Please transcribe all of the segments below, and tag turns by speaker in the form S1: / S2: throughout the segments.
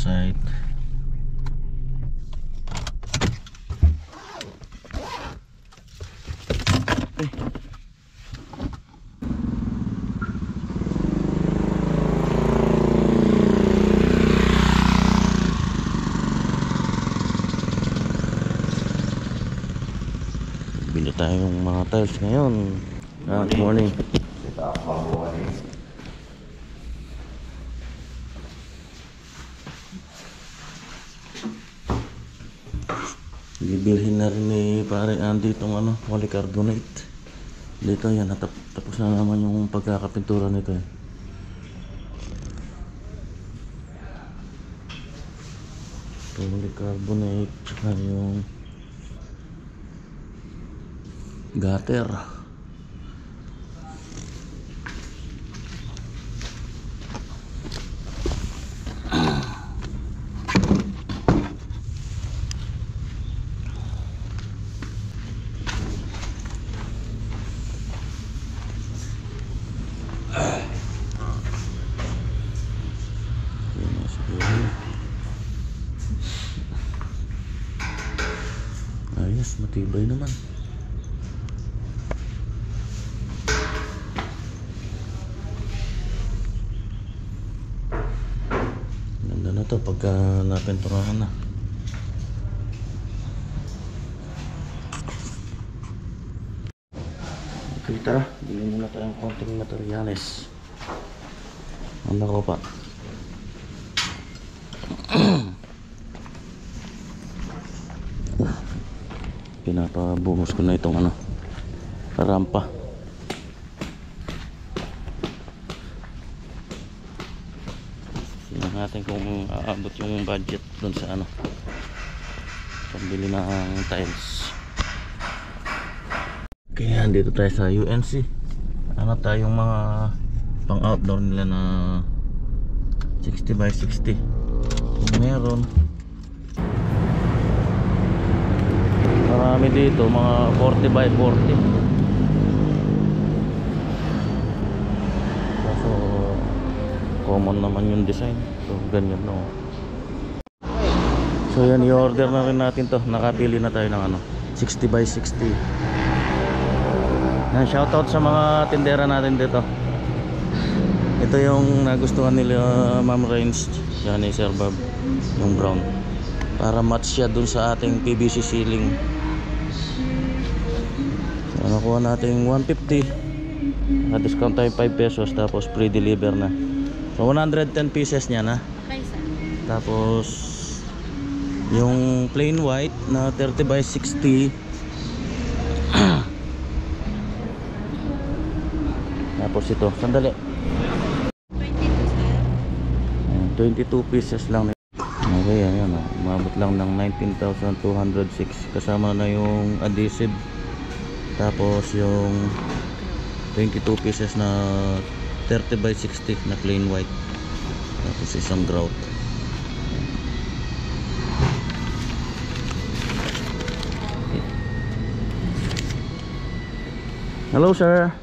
S1: site. Bili tayong mga tiles ngayon. Good morning. Bibilhin na rin ni pare Andy itong polycarbonate. Dito yan, tapos na naman yung pagkakapintura nito eh. Polycarbonate tsaka yung gutter. Ayos, matibay naman. Ganda na to pagka napinturahan na. Okay, tara, bilhin muna tayong konting materyales. Ano ko pa? Pinapabuhos ko na itong rampa. Tingnan natin kung aabot yung budget dun sa pambili ng tiles. Kaya dito tayo sa UNC. Tayong mga pang outdoor nila na 60 by 60. Kung meron, marami dito mga 40 by 40. So common naman yung design. So ganyan no. So yan, i-order na rin natin to. Nakapili na tayo ng 60 by 60. Yan, shoutout sa mga tindera natin dito. Ito yung nagustuhan nila Ma'am Rains, yan ni Sir Bob, yung brown, para match siya dun sa ating PVC ceiling. So nakuha natin 150, naka-discount tayo 5 pesos, tapos pre-deliver na. So 110 pieces niya na. Tapos yung plain white na 30 by 60. Tapos ito, sandali, 22 pieces lang. Okay, ayan, umabot lang ng 19,206 kasama na yung adhesive. Tapos yung 22 pieces na 30 by 60 na plain white. Tapos isang grout. Okay. Hello sir.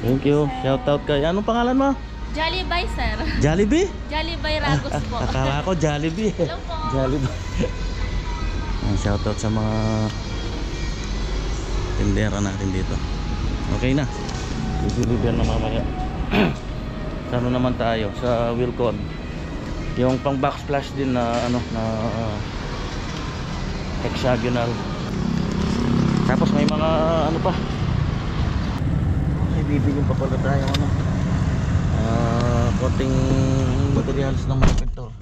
S1: Thank you. Shout out kay, anong pangalan mo?
S2: Jollibee, sir.
S1: Jollibee?
S2: Jollibee Ragos po.
S1: Akala ko Jollibee.
S2: Hello po.
S1: Jollibee. Shout out sa mga tindera natin dito. Okay na. I-deliver na mamaya. Sa naman tayo? Sa Wilcon. Yung pang backsplash din na na hexagonal. Tapos may mga pa. Bibigyan pa pala tayo konting materials ng mga pintor.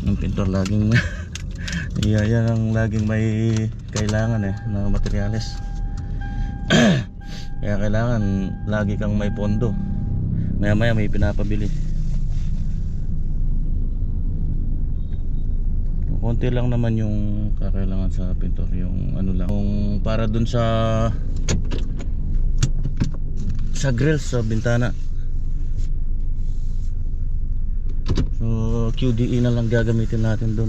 S1: Yung pintor laging yan ang laging may kailangan na materials. Kaya kailangan lagi kang may pondo. Maya maya may pinapabili. Konti lang naman yung kakailangan sa pintor, yung lang, yung para dun sa grills sa bintana. So QDE na lang gagamitin natin doon.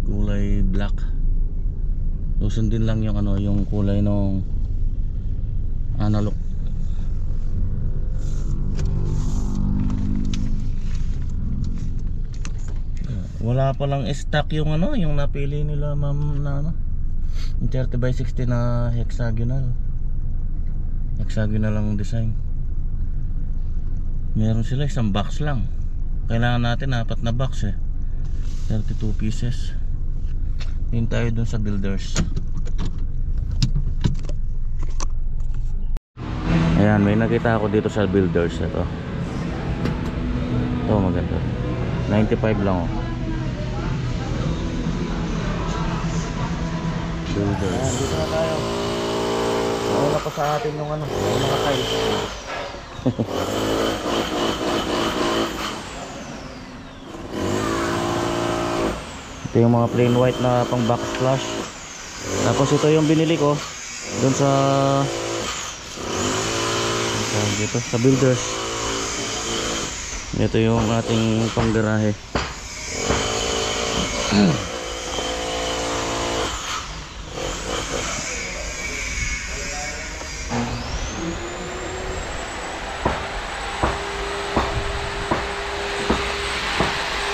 S1: Kulay kulay black. Susundin lang yung ano, yung kulay ng analog. Wala pa lang stock yung ano, yung napili nila ma'am na ano, yung 30x60 na hexagonal. Hexagonal lang design. Meron sila isang box lang. Kailangan natin 4 na box eh. 32 pieces. Yun tayo dun sa builders. Ayan, may nakita ako dito sa builders. Ito maganda, 95 lang oh. Builders. Ayan, dito na tayo. Nauna pa sa atin yung ano, yung mga tiles. Ito yung mga plain white na pang backsplash. Tapos ito yung binili ko dun sa dito sa builders. Ito yung ating panggarahe.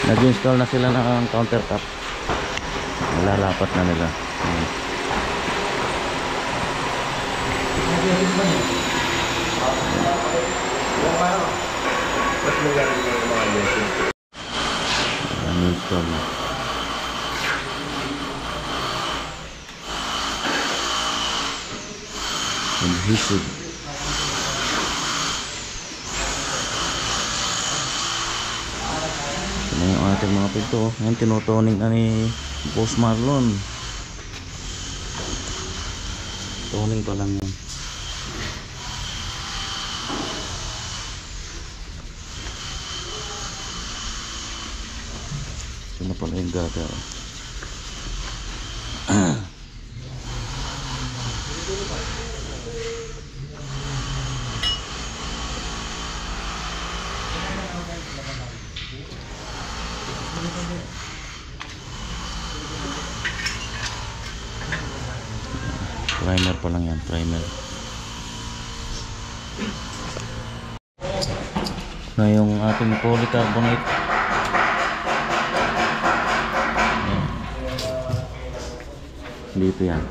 S1: Nag-install na sila ng countertop. Lalapat na nila. Install na. Adhesive. Ito na yung ating mga pinto. Ngayon tinutoning na ni Boss Marlon. Toning pa lang yan. Ito na pala yung gata. Primer pa lang yan, primer. Na yung ating polycarbonate. Ayan. Dito yan.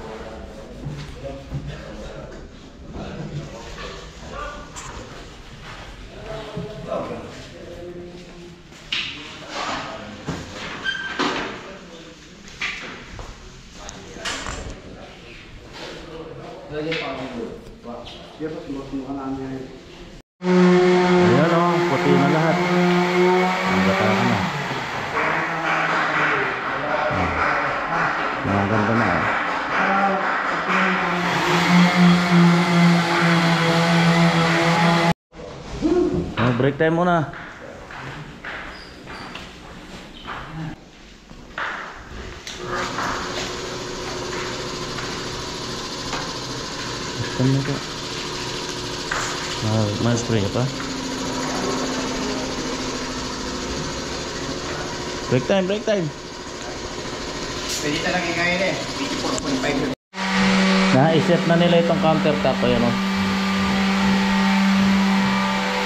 S1: Ayan o, puti na lahat. Ang gata ka na. Ang ganda na eh. Break time muna. Gusto mo ito? May spray ka pa? Break time, break time.
S3: Pwede talaga ngayon eh. 84.5.
S1: Na-iset na nila itong countertop. Ayan o.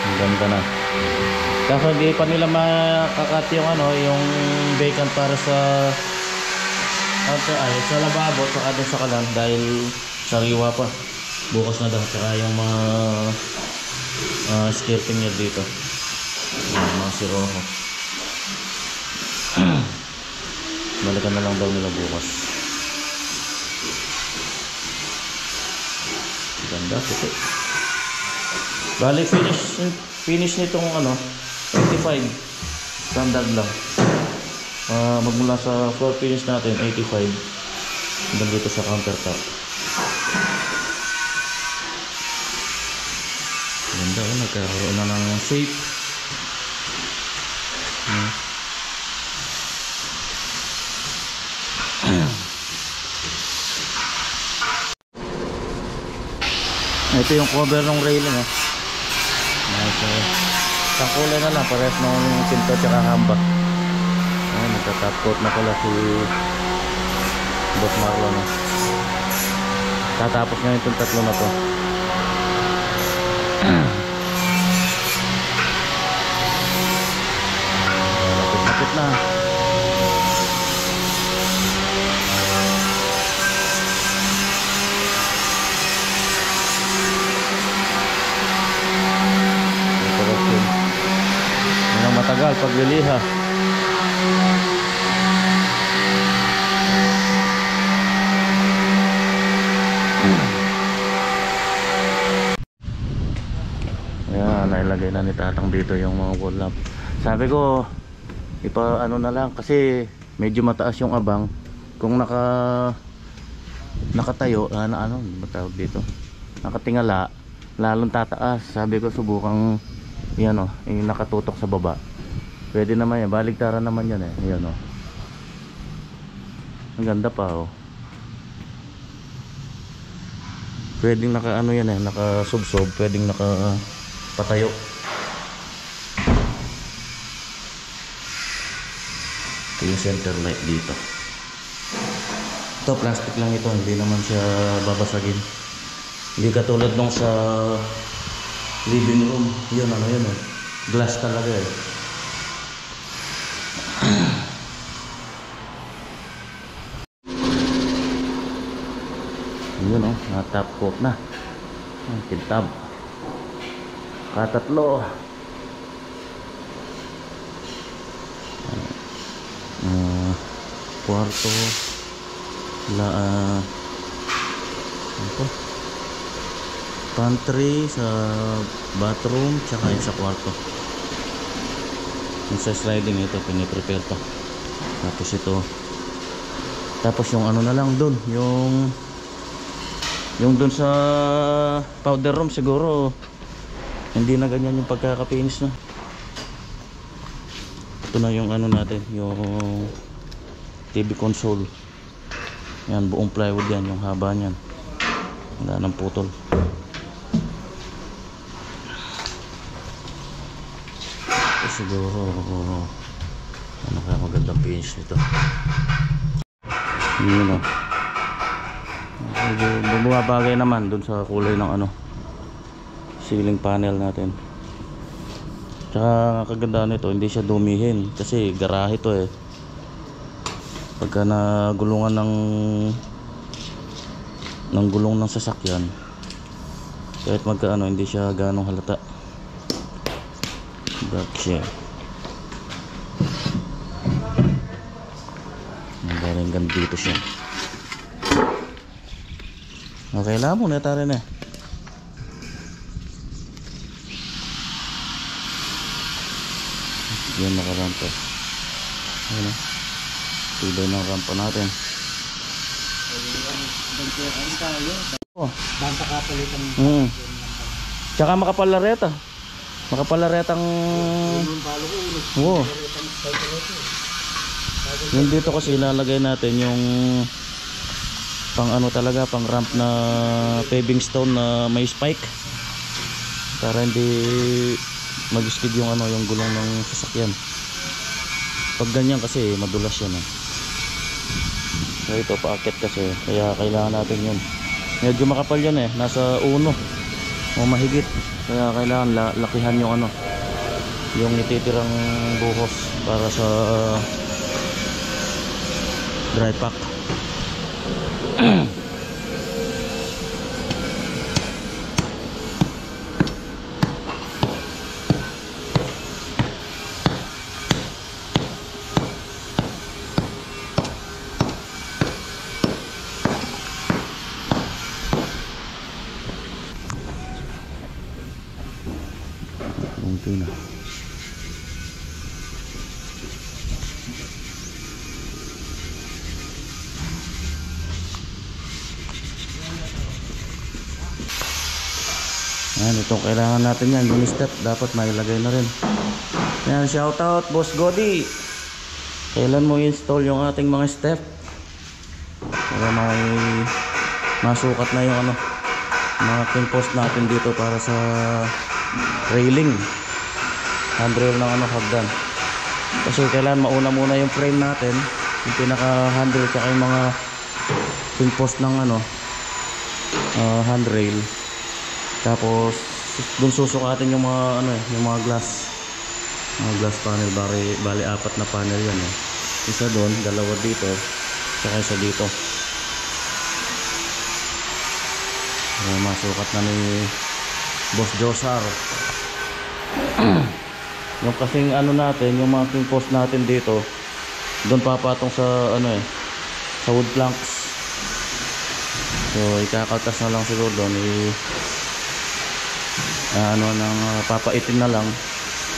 S1: Ang ganda na. Kaso hindi pa nila makakat yung ano, yung vacant para sa sa lababo saka doon sa kalan dahil sariwa pa. Bukas na daw. Saka yung mga skirting niya dito. Yung mga siroho. Balikan na lang daw nila bukas. Ganda, puti. Bali finish nitong ano 85 standard lang. Magmula sa floor finish natin 85 hanggang dito sa countertop. Ganda oh, nagkaroon na ng shape. Ito yung cover ng railing oh. Nice oh. Isang kulay na lang, parehas ng pinto tsaka hamba. Ay, nagtatap coat na pala si Boss Marlon. No? Tatapos ngayon itong tatlo na to. Lapit na. Yan ang matagal pagliliha. Ayan, nailagay na ni Tatang dito yung mga wall lamp. Sabi ko ipa ano na lang kasi medyo mataas yung abang. Kung nakatayo ano matawag dito, nakatingala, lalong tataas. Sabi ko subukang yan yung nakatutok sa baba. Pwede naman yan, baligtaran naman yan yan ang ganda pa pwedeng naka ano yan naka subsob, pwedeng naka patayo. Ito yung center light dito. Ito plastic lang ito, hindi naman siya babasagin. Hindi katulad nung sa living room. Yun glass talaga yun na-top coat na. Kintab katatlo. Kwarto pantry sa bathroom tsaka yung sa kwarto. Yung sa sliding ito piniprepare pa. Tapos ito, tapos yung ano na lang dun, yung dun sa powder room siguro hindi na ganyan yung pagkakapinis na. Ito na yung ano natin, yung TV console. Yan, buong plywood yan, yung haba niyan. Wala nang putol. Ito siguro ano kaya magandang finish nito. Yun bumabagay naman dun sa kulay ng ceiling panel natin. Tsaka kagandaan nito, hindi siya dumihin kasi garahe to pagka nagulungan ng gulong ng sasakyan, kahit magkaano hindi siya ganong halata. Black shell. Magaling ganda dito siya. Okay lang mo na tayo na. Yan nakarampa. Ayan tibay ng rampa natin. Tsaka makapalaretang yung dito kasi ilalagay natin yung pang talaga, pang ramp na paving stone na may spike para hindi mag-skid yung yung gulong ng sasakyan. Pag ganyan kasi madulas yan so ito paakit kasi kaya kailangan natin yun. Medyo makapal yan nasa 1 o mahigit, kaya kailangan lakihan yung yung ititirang buhos para sa dry pack. Okay na. Ayan, itong kailangan natin yan, yung step dapat mailagay na rin. Ayan, shoutout Boss Godi. Kailan mo install yung ating mga step para may masukat na yung mga post natin dito para sa railing, handrail ng hagdan. Kasi kailangan mauna muna yung frame natin, yung pinaka handrail, tsaka yung mga Yung post ng ano, handrail. Tapos doon susukatin yung mga ano eh, yung mga glass panel. Bali apat na panel yan eh. Isa doon, dalawa dito, saka isa dito. Masukat na ni Boss Josar. Yung kasing ano natin, yung mounting post natin dito, doon papatong sa ano eh, sa wood planks. So ikakaltas na lang siguro doon papaitin na lang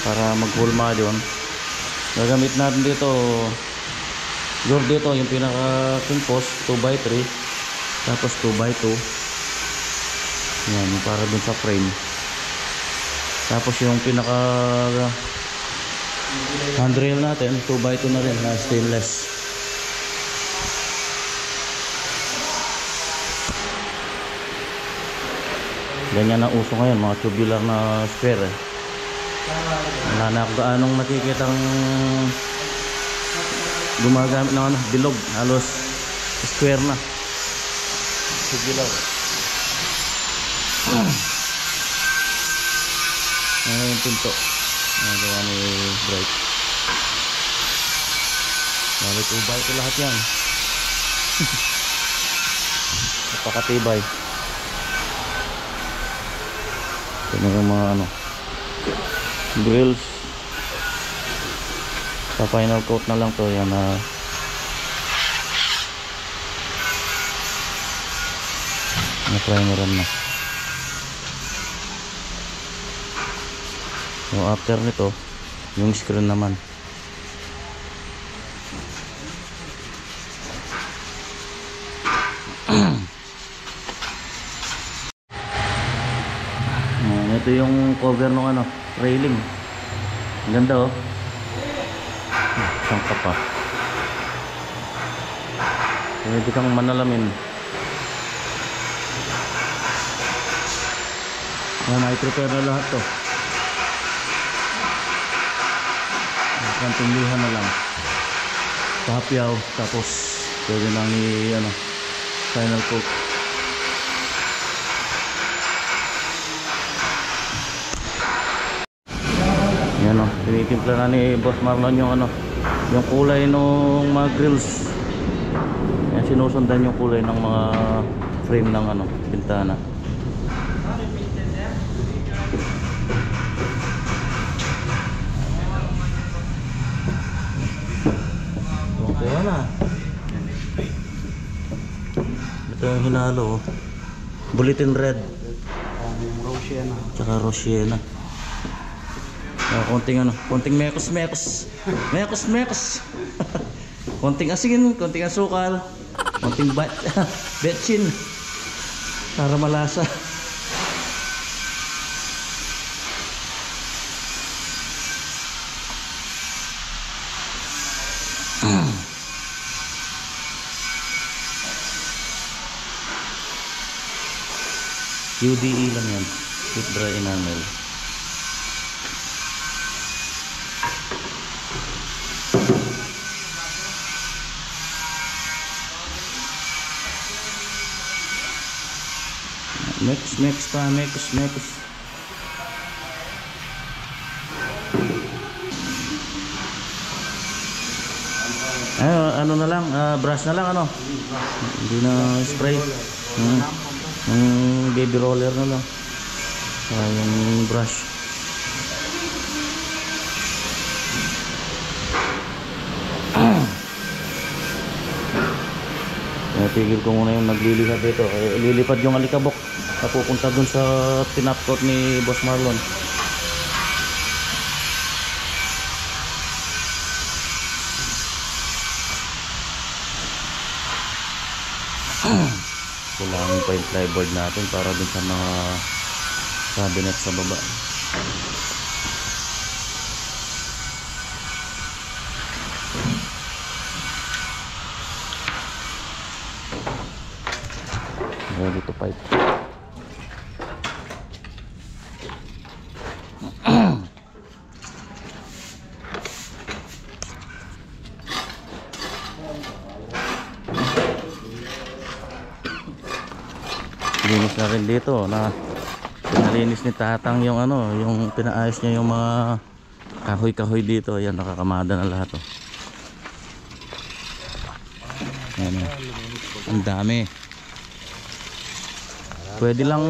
S1: para maghulma doon. Gagamit natin dito yung pinaka king post 2x3, tapos 2x2 yan, para dun sa frame. Tapos yung pinaka handrail natin 2x2 na rin na stainless. Ganyan ang uso ngayon, mga tubular na spare eh. Wala na ako gaanong nakikitang gumagamit ng ano, bilog. Halos square na tubular. Ano yung pinto nagawa ni Bright. Balik ubay ko lahat yan. Napakatibay. Ito na yung mga ano, grills. Sa final coat na lang to yan na primeran na. So after nito yung screen naman. Ito yung cover ng ano, railing. Ang ganda oh. Sangka pa. Pwede kang manalamin. May-prepare na lahat to. Kantumlihan na lang. Papyaw, tapos pwede nang ano, final coat. Yan o, tinitimpla na ni Boss Marlon yung ano, yung kulay ng mga grills. Yan, sinusundan yung kulay ng mga frame ng ano, bintana. Okay na. Ito yung hinalo oh. Bulletin red.
S3: Rosiena.
S1: Tsaka Rosiena. Konting mekos. Konting asin, konting asukal, konting betchin para malasa. UDE lang yan, Quick Dry Enamel. Mekos. Ano na lang, brush na lang ano. Hindi na spray. Yung baby roller na lang. Yung brush. Tigil ko muna yung naglilipat dito. Lilipad yung alikabok na pupunta dun sa tinapkot ni Boss Marlon. Kailangan pa yung plyboard natin para dun sa mga cabinet sa baba. Ready to pipe. Nalinis na rin dito na pinalinis ni Tatang yung ano, yung pinaayos niya yung mga kahoy-kahoy dito. Ayan, nakakamada na lahat oh. Ayan, ang dami. Pwede lang,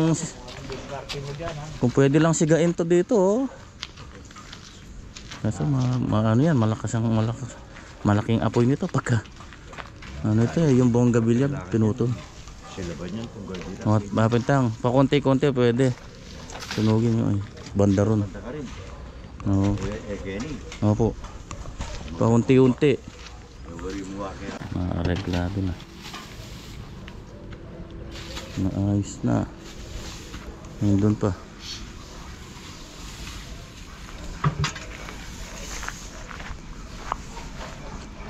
S1: kung pwede lang sigain to dito oh. Kasi ano yan, malaking apoy nito pagka ano ito yung buong gabilya pinutol.
S4: Sila ba niyan kung gagawin?
S1: O, mapintang, pakunti-kunti pwede. Tunugin nyo ay, banda ron. Oo.
S4: Kenny.
S1: Opo. Pakunti-unti.
S4: Nobody mo kaya.
S1: Maareglado na. Naayos na. Ngayon doon pa.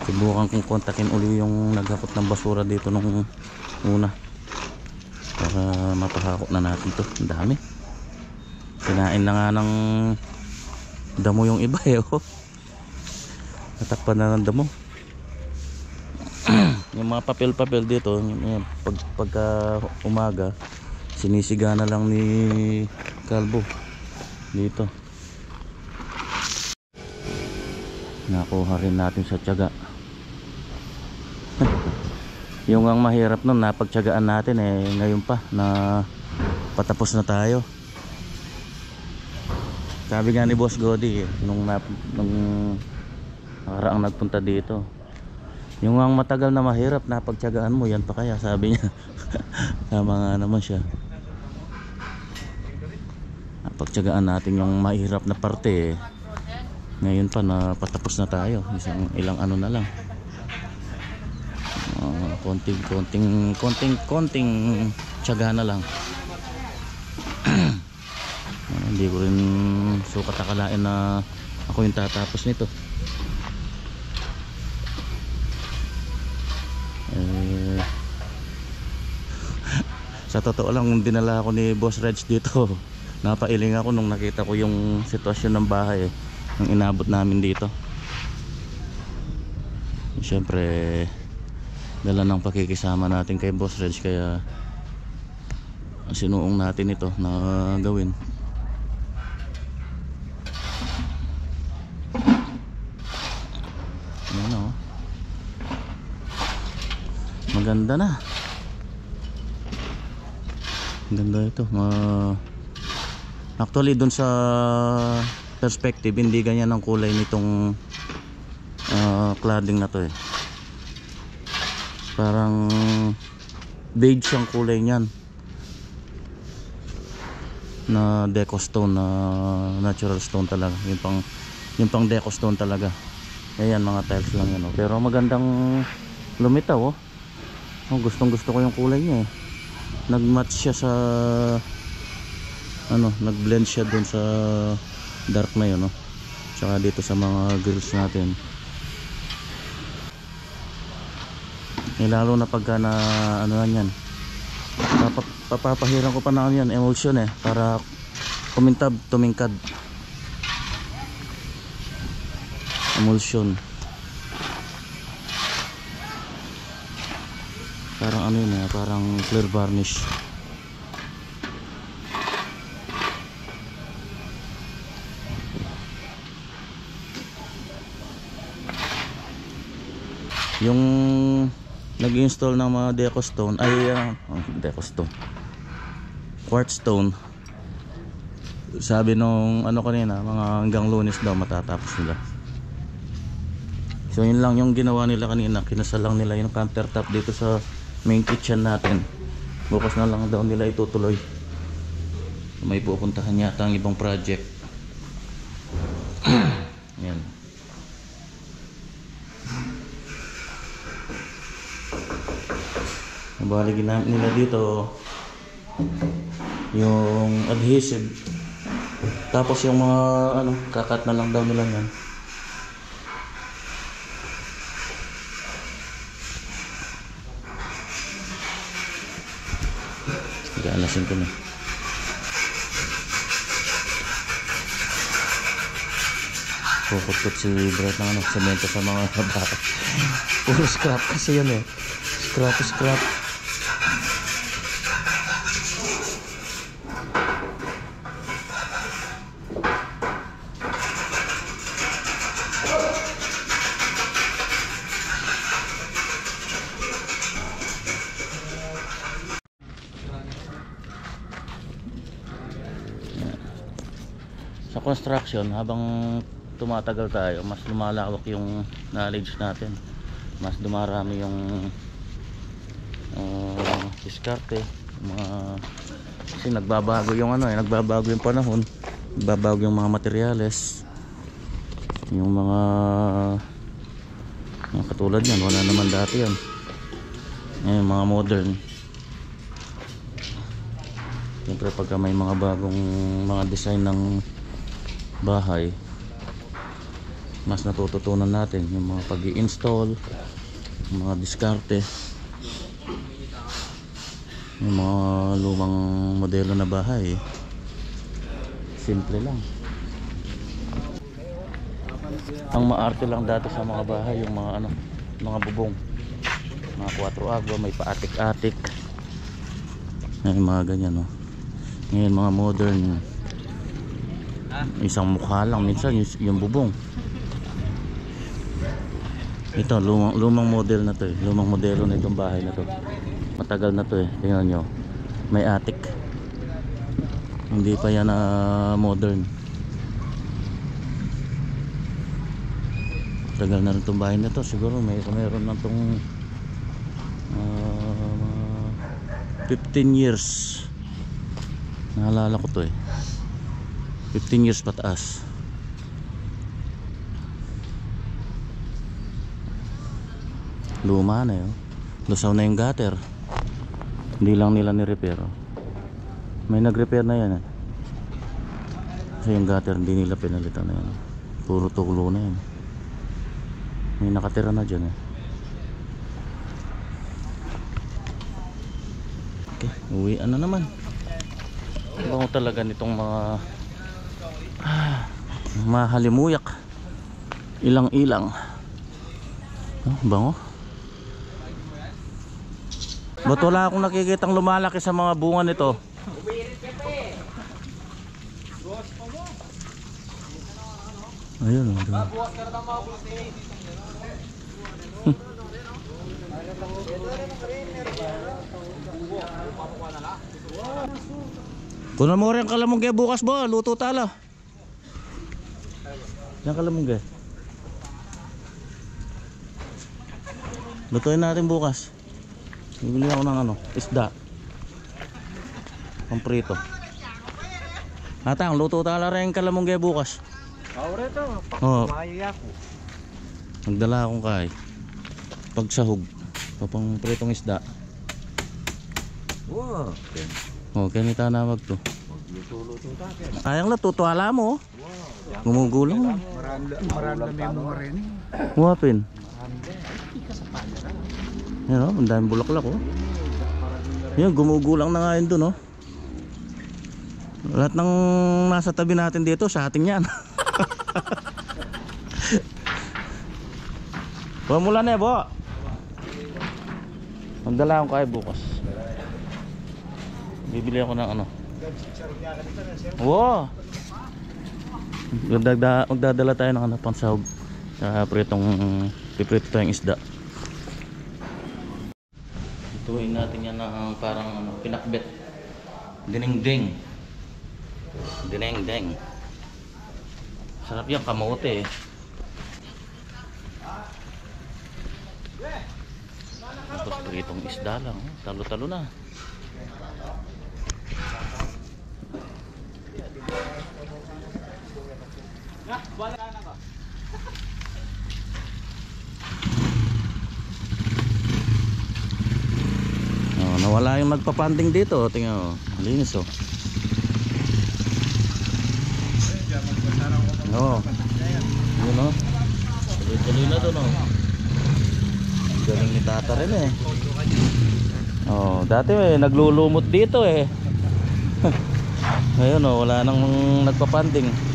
S1: Subukan kong kontakin uli yung naghakot ng basura dito nung una para mapahakot na natin to. Ang dami. Kinain na nga ng damo yung iba eh oh. Natakpan na ng damo. Yung mga papel-papel dito pagka umaga sinisiga na lang ni Kalbo dito. Nakuha rin natin sa tiyaga. Yung ang mahirap nun napagtiyagaan natin eh, ngayon pa na patapos na tayo. Sabi nga ni Boss Godi nung nakaraang nagpunta dito, yung ang matagal na mahirap napagtiyagaan mo, yan pa kaya, sabi niya. Tama nga naman siya. Napagtiyagaan natin yung mahirap na parte eh. Ngayon pa na patapos na tayo, ilang ano na lang. Konting tiyaga na lang. Hindi ko rin sukat akalain na ako yung tatapos nito. Sa totoo lang, dinala ako ni Boss Reg dito. Napailing ako nung nakita ko yung sitwasyon ng bahay ng inabot namin dito. Siyempre dala ng pakikisama natin kay Boss Reg, kaya sinuong natin ito na gawin. Ayan o, maganda na. Ganda ito. Actually dun sa perspective hindi ganyan ang kulay nitong cladding na to eh. Parang beige ang kulay niyan na deco stone, na natural stone talaga. Yung pang deco stone talaga. Ayan, mga tiles lang yan oh. Pero magandang lumitaw oh. Gustong gusto ko yung kulay niya eh. Nag-match siya sa ano, nag-blend siya dun sa dark na yun oh. Tsaka dito sa mga grills natin. Lalo na pagka na ano yan, papapahiran ko pa na yan emulsion eh, para tumingkad emulsion. Parang ano yun eh, parang clear varnish. Yung nag-install ng mga deco stone ay deco stone, quartz stone, sabi nung ano kanina, mga hanggang Lunes daw matatapos nila. So yun lang yung ginawa nila kanina, kinasal lang nila yung countertop dito sa main kitchen natin. Bukas na lang daw nila itutuloy. May pupuntahan yata ang ibang project. Yan. Bali ginamit nila dito yung adhesive, tapos yung mga ano, kakat na lang daw nila yan. Gaalasin ko na. Puput-put si Brett ng ano, semento sa mga bahay. Puro scrap kasi yan eh. Scrap. Sa construction, habang tumatagal tayo, mas lumalawak yung knowledge natin, mas dumarami yung diskarte, kasi nagbabago yung nagbabago yung panahon, nagbabago yung mga materyales, yung mga katulad yan, wala naman dati yan. Ngayon mga modern. Siyempre pagka may mga bagong mga design ng bahay, mas natututunan natin yung mga pag-i-install, yung mga diskarte, yung mga lumang modelo na bahay. Simple lang. Ang maarte lang dati sa mga bahay yung mga mga bubong, mga 4 agwa, may paatik-atik, yung mga ganyan, no. Ngayon mga modern, isang mukha lang minsan yung bubong. Ito lumang model na to eh. Lumang modelo na itong bahay na to, matagal na to eh. Tingnan nyo, may attic, hindi pa yan modern. Tagal na rin itong bahay na to. Siguro meron na itong 15 years. Naalala ko to eh, 15 years pataas. Luma na yun. Lusaw na yung gutter, hindi lang nila ni-repair. May nag-repair na yan eh. Kasi yung gutter hindi nila pinalitan na yan. Puro tulo na yan. May nakatira na dyan eh. Okay, uwian na naman. Bango talaga nitong mga mahalimuyak, ilang-ilang. Bango. Ba't wala akong nakikitang lumalaki sa mga bunga nito? Ayun o. Kunan mo rin kalamungge bukas bo, luto tala. Yan kalamungge. Lutuin natin bukas. Bibili ako ng isda, pamprito. Atang, luto tala rin kalamungge bukas. Oo. Nagdala akong kay pagsahog, papang pritong isda.
S4: Wow.
S1: Okay, nita na wag to. Ayang la tutuala mo. Gumugulang.
S3: Marami mo rin.
S1: Wapin. Yan o, ang daming bulaklak o. Yan, gumugulang na nga yun dun o. Lahat ng nasa tabi natin dito sa ating yan. Pumula na bo. Magdala akong kaya bukas. Bibili ako ng wow. Magdadala tayo ng pansahog sa piprito tayong isda. Ituin natin yan ng parang pinakbet. Dinengdeng. Dinengdeng. Sarap yan, kamote eh. Tapos pritong isda lang, talo-talo na. Nawala yung nagpapanding dito, tingnan mo. Linis oh. Oo. Yun oh. Tuloy-tuloy na doon oh. Galing ni tata rin eh. Oh, dati naglulumot dito eh. Ngayon oh, wala nang nagpapanding.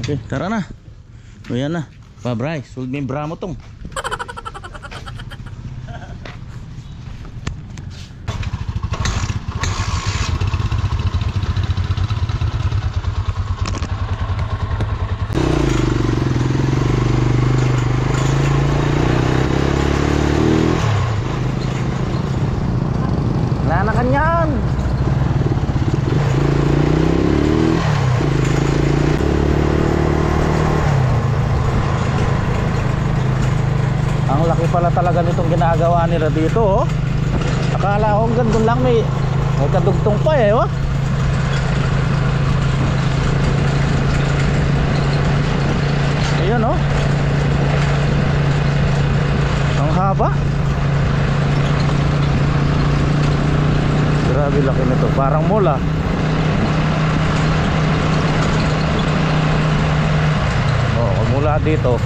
S1: Okay, tara na. O yan na. Pabray, sulod may bramo tong. Wala na kanyan. Ang laki pala talaga nitong ginagawa nila dito, oh. Akala ko hanggang doon lang may kadugtong pa eh, oh. Ayan, oh. Ang haba. Grabe laki nito, parang mula. Oh, mula dito